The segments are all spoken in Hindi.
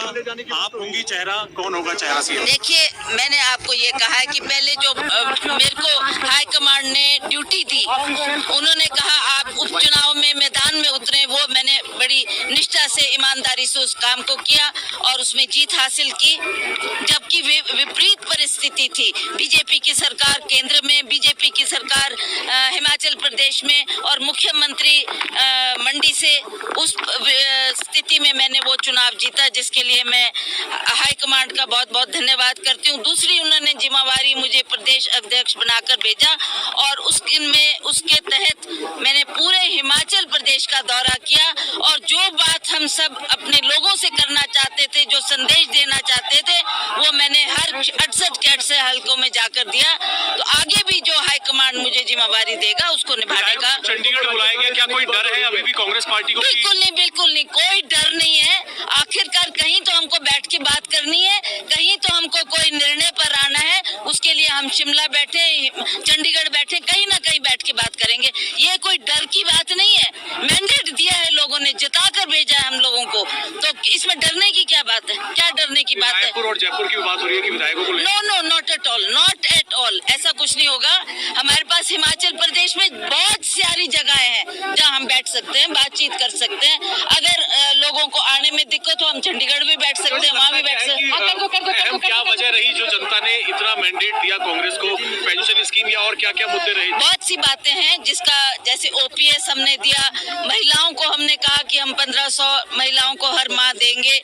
आप होंगी चेहरा, कौन होगा चेहरा सीएम? देखिए, मैंने आपको ये कहा है कि पहले जो मेरे को हाईकमांड ने ड्यूटी दी, उन्होंने कहा आप उपचुनाव में मैदान में उतरे, वो मैंने बड़ी निष्ठा से ईमानदारी से उस काम को किया और उसमें जीत हासिल की। जबकि विपरीत परिस्थिति थी, बीजेपी की सरकार केंद्र में, बीजेपी की सरकार हिमाचल प्रदेश में और मुख्यमंत्री मंडी से, उस स्थिति में मैंने वो चुनाव जीता, जिसके लिए मैं हाईकमांड का बहुत बहुत धन्यवाद करती हूँ। दूसरी, उन्होंने जिम्मेवारी मुझे प्रदेश अध्यक्ष बनाकर भेजा और उसके तहत मैंने पूरे हिमाचल प्रदेश का दौरा किया और जो बात हम सब अपने लोगों से करना चाहते थे, जो संदेश देना चाहते थे, वो मैंने हर 68 के 68 हलकों में जाकर दिया। तो आगे भी जो हाईकमांड मुझे जिम्मेवारी देगा उसको निभाने का। चंडीगढ़ बुलाया गया, क्या कोई डर है अभी भी कांग्रेस पार्टी को? बिल्कुल नहीं, बिल्कुल नहीं, कोई डर नहीं है। आखिरकार कहीं तो हमको बैठ के बात करनी है, कहीं तो हमको कोई निर्णय पर आना है। उसके लिए हम शिमला बैठे, चंडीगढ़ बैठे, कहीं ना कहीं बैठ के बात करेंगे। ये कोई डर की बात नहीं है। मैंडेट दिया है लोगों ने, जिता कर भेजा है हम लोगों को, तो इसमें डरने की क्या बात है? क्या डरने की बात है? रायपुर और जयपुर की बात हो रही है कि विधायकों को no, not at all, not at all, ऐसा कुछ नहीं होगा। हमारे पास हिमाचल प्रदेश में बहुत सारी जगहें हैं जहां हम बैठ सकते हैं, बातचीत कर सकते हैं। अगर लोगों को आने में दिक्कत हो, हम चंडीगढ़ भी बैठ सकते हैं, वहाँ भी बैठ सकते हैं। क्या वजह रही जो जनता ने इतना मैंडेट दिया कांग्रेस को? पेंशन स्कीम या और क्या क्या मुद्दे रहे? बहुत सी बातें हैं, जिसका जैसे ओपीएस हमने दिया, महिलाओं को हमने कहा कि हम 1500 महिलाओं को हर माह देंगे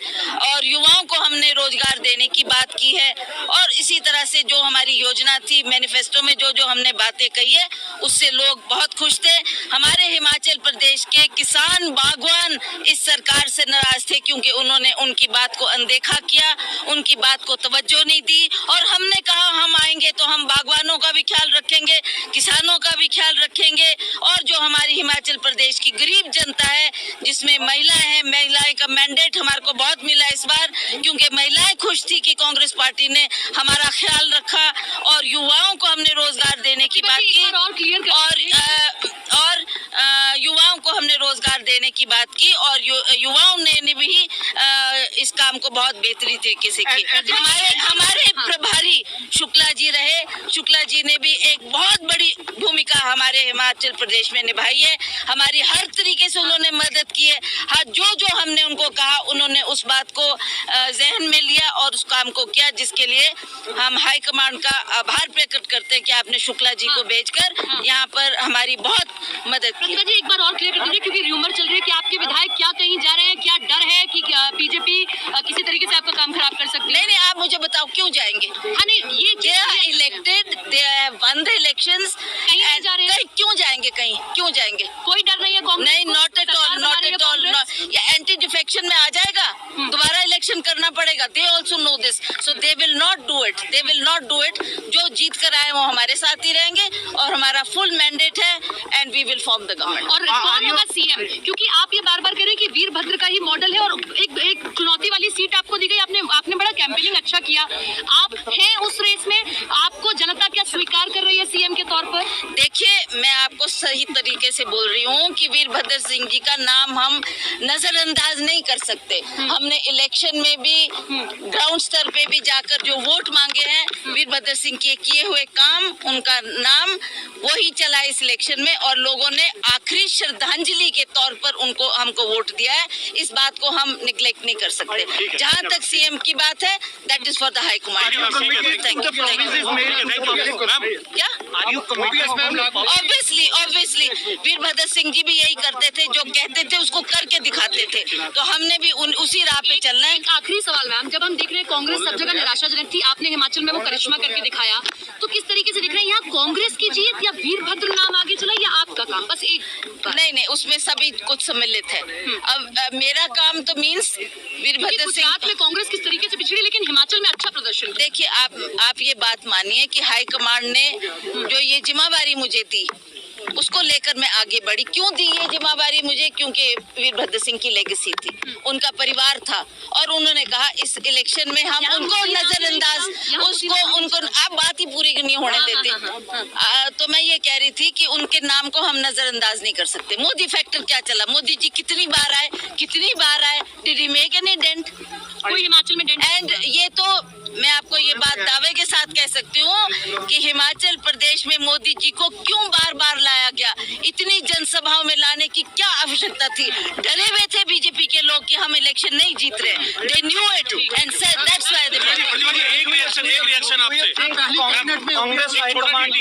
और युवाओं को हमने रोजगार देने की बात की है। और इसी तरह से जो हमारी योजना थी, मैनिफेस्टो में जो जो हमने बातें कही है, उससे लोग बहुत खुश थे। हमारे हिमाचल प्रदेश के किसान, बागवान इस सरकार से नाराज थे क्योंकि उन्होंने उनकी बात को अनदेखा किया, उनकी बात को तवज्जो नहीं दी। और हमने कहा हम आएंगे तो हम बागवानों का भी ख्याल रखेंगे, किसानों का भी ख्याल रखेंगे और जो हमारी हिमाचल प्रदेश की गरीब जनता है, जिसमें महिलाएं हैं, महिलाएं का मैंडेट हमारे को बहुत मिला इस बार, क्योंकि महिलाएं खुश थी कि कांग्रेस पार्टी ने हमारा ख्याल रखा और युवाओं को हमने रोजगार देने की बात की और युवाओं को हमने रोजगार देने की बात की और युवाओं ने भी इस काम को बहुत बेहतरीन तरीके से किया। हमारे प्रभारी शुक्ला जी रहे, शुक्ला जी ने भी एक बहुत बड़ी भूमिका हमारे हिमाचल प्रदेश में निभाई है। हमारी हर तरीके से उन्होंने मदद की है। हाँ, जो हमने उनको कहा, उन्होंने उस बात को जहन में लिया और उस काम को किया, जिसके लिए हम हाईकमांड का आभार प्रकट करते हैं कि आपने शुक्ला जी को भेजकर यहाँ पर हमारी बहुत मदद की। जी, एक बार और क्लियर कर दीजिए, क्योंकि र्यूमर चल रही है कि आपके विधायक क्या कहीं जा रहे हैं, क्या डर है कि बीजेपी किसी तरीके से आपका काम खराब कर सकती है? नहीं, आप मुझे बताओ क्यों जाएंगे? हाँ, नहीं, ये they are elected, they have won the elections, कहीं नहीं जा रहे हैं? क्यों जाएंगे? कहीं क्यों जाएंगे? कोई डर नहीं है कांग्रेस? नहीं, not at all, not at all. ये एंटी डिफेक्शन में आ जाएगा, दोबारा इलेक्शन करना पड़ेगा। They also know this, so they will not do it, they will not do it. जो जीत कर आए वो हमारे साथ ही रहेंगे और हमारा फुल मैंडेट है and we will form the government. और कौन होगा सीएम? क्योंकि आप ये बार बार कह रहे हैं कि वीरभद्र का ही मॉडल है और एक चुनौती वाली सीट आपको दी गई, आपने बड़ा कैंपेनिंग अच्छा किया, आप हैं उस रेस में, आपको जनता क्या स्वीकार कर रही है सीएम के तौर पर? देखिए, मैं आपको सही तरीके से बोल रही हूँ कि वीरभद्र सिंह जी का नाम हम नजरअंदाज नहीं कर सकते। हमने इलेक्शन में भी ग्राउंड स्तर पे भी जाकर जो वोट मांगे हैं, वीरभद्र सिंह के किए हुए काम, उनका नाम वही चला इस इलेक्शन में और लोगों ने आखिरी श्रद्धांजलि के तौर पर हमको वोट दिया है। इस बात को हम निगलेक्ट नहीं कर सकते। जहाँ तक सीएम की बात है, that is for the high command. क्या? ऑब्वियसली वीरभद्र सिंह जी भी यही करते थे, जो कहते थे उसको करके दिखाते थे, तो हमने भी उसी राह पे चलना है। एक आखिरी सवाल मैम, जब हम देख रहे हैं कांग्रेस सब जगह निराशाजनक थी, आपने हिमाचल में वो करिश्मा करके दिखाया, तो किस तरीके से दिख रहे हैं यहाँ कांग्रेस की जीत या वीरभद्र नाम आगे चला या आपका काम? बस एक नहीं, उसमें सभी कुछ सम्मिलित है। अब मेरा काम तो मीन्स वीरभद्र सिंह। गुजरात में कांग्रेस किस तरीके से पिछड़ी, लेकिन हिमाचल में अच्छा प्रदर्शन। देखिए, आप ये बात मानिए कि हाईकमांड ने जो ये जिम्मेवारी मुझे दी, उसको लेकर मैं आगे बढ़ी। क्यों दी ये जिम्मेवारी मुझे? क्योंकि वीरभद्र सिंह की लेगेसी थी, उनका परिवार था और उन्होंने कहा इस इलेक्शन में हम उनको नजरअंदाज, उनको आप बात ही पूरी नहीं होने देते। तो मैं ये कह रही थी कि उनके नाम को हम नजरअंदाज नहीं कर सकते। मोदी फैक्टर क्या चला? मोदी जी कितनी बार आए, did he make any dent? कोई ये बात दावे के साथ कह सकती हूँ कि हिमाचल प्रदेश में मोदी जी को क्यों बार बार लाया गया, इतनी जनसभाओं में लाने की क्या आवश्यकता थी। डरे हुए थे बीजेपी के लोग कि हम इलेक्शन नहीं जीत रहे, they knew it and said that's why they Pratibha ji, एक रिएक्शन आपसे। Congress High Command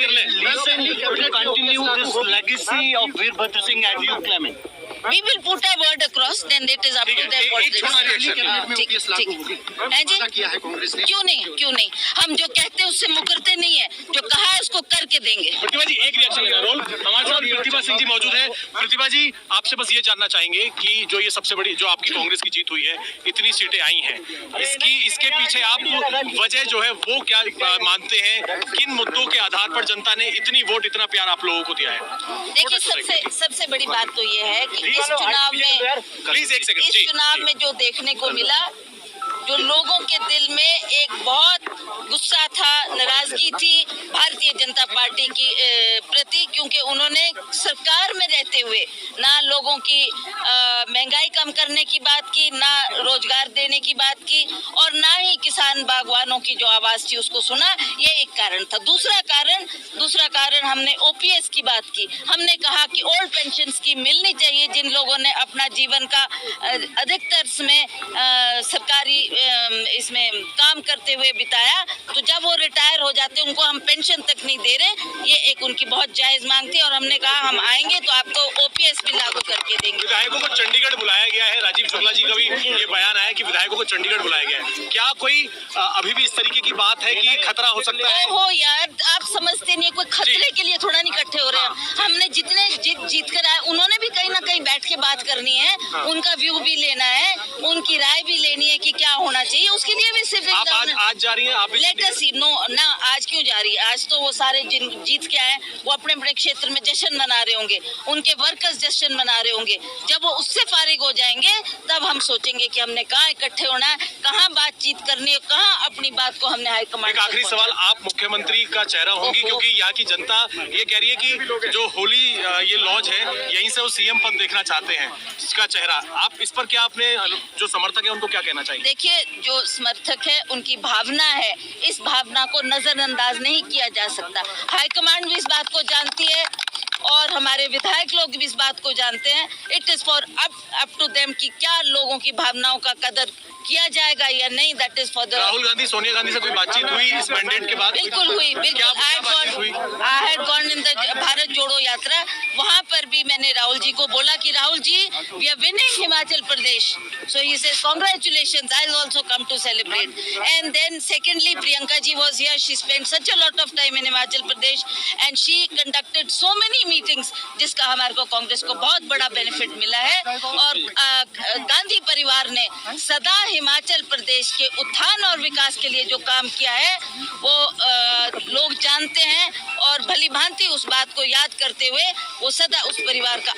will continue this legacy of Veerbhadra Singh as you claiming. We will put a word across, then it is up to them what they छोटा ठीक है जी, क्यों नहीं, हम जो कहते हैं उससे मुकरते नहीं है, जो कहा है उसको करके देंगे। प्रतिभा जी, एक रिएक्शन लेना रोल। हमारे साथ प्रतिभा सिंह जी मौजूद है। प्रतिभा जी, आपसे बस ये जानना चाहेंगे कि जो ये सबसे बड़ी जो आपकी कांग्रेस की जीत हुई है, इतनी सीटें आई हैं, इसके पीछे आप वजह जो है वो क्या मानते हैं? किन मुद्दों के आधार पर जनता ने इतनी वोट, इतना प्यार आप लोगों को दिया है? देखिए, सबसे बड़ी बात तो ये है कि इस चुनाव में, प्लीज एक सेकंड, इस चुनाव में जो देखने को मिला, जो लोगों के दिल में एक बहुत गुस्सा था, नाराजगी थी भारतीय जनता पार्टी की प्रति, क्योंकि उन्होंने सरकार में रहते हुए ना लोगों की महंगाई कम करने की बात की, ना रोजगार देने की बात की, और ना ही किसान बागवानों की जो आवाज थी उसको सुना। ये एक कारण था। दूसरा कारण हमने ओपीएस की बात की। हमने कहा कि ओल्ड पेंशन स्कीम मिलनी चाहिए, जिन लोगों ने अपना जीवन का अधिकतर में सरकारी इसमें काम करते हुए बिताया, तो जब वो रिटायर हो जाते उनको हम पेंशन तक नहीं दे रहे। ये एक उनकी बहुत जायज मांग थी, और हमने कहा हम आएंगे तो आपको ओपीएस भी लागू करके देंगे। विधायकों को चंडीगढ़ बुलाया गया है। राजीव शुक्ला जी का भी ये बयान आया कि विधायकों को चंडीगढ़ बुलाया गया है। क्या कोई अभी भी इस तरीके की बात है कि खतरा हो सकता है? ओहो यार, आप समझते नहीं, कोई खतरे के लिए थोड़ा नहीं इकट्ठे हो रहे हैं। हमने जितने जीत कर आए, उन्होंने भी कहीं ना कहीं बैठ के बात करनी है, उनका व्यू भी लेना है, उनकी राय भी लेनी है कि क्या होना चाहिए। उसके लिए भी सिर्फ आज जा रही हैं आप? ना, आज क्यों जा रही है? आज तो वो सारे जीत के आए, वो अपने अपने क्षेत्र में जश्न मना रहे होंगे, उनके वर्कर्स जश्न मना रहे होंगे। जब वो उससे फारिग हो जाएंगे तब हम सोचेंगे कि हमने कहाँ इकट्ठे होना है, कहाँ बातचीत करनी है, कहाँ अपनी बात को हमने हाईकमांड। एक आखिरी सवाल, आप मुख्यमंत्री का चेहरा होंगी, क्योंकि यहाँ की जनता ये कह रही है कि जो होली ये लॉज है, यहीं से वो सीएम पद देखना चाहते हैं, इसका चेहरा। आप इस पर क्या, अपने जो समर्थक है उनको क्या कहना चाहिए? देखिए, जो समर्थक है उनकी भावना है, इस भावना को नजरअंदाज नहीं किया जा सकता। हाईकमांड भी इस बात को जानती है और हमारे विधायक लोग भी इस बात को जानते हैं। It is for up to them कि क्या लोगों की भावनाओं का कदर किया जाएगा या नहीं। That is for the. Rahul Gandhi, Sonia Gandhi से कोई बातचीत हुई इस मैंडेट के बाद? बिल्कुल हुई, बिल्कुल। I had gone in the Bharat जोड़ो यात्रा। वहां पर भी मैंने राहुल जी को बोला कि Rahul ji, we are winning Himachal Pradesh, so he said congratulations, I will also come to celebrate. And then secondly, Priyanka ji was here, she spent such a lot of time in Himachal Pradesh and she conducted so many meetings, जिसका हमारे को कांग्रेस को बहुत बड़ा बेनिफिट मिला है। और गांधी परिवार ने सदा हिमाचल प्रदेश के उत्थान और विकास के लिए जो काम किया है वो लोग जानते हैं, और भली भांति उस बात को याद करते हुए वो सदा उस परिवार का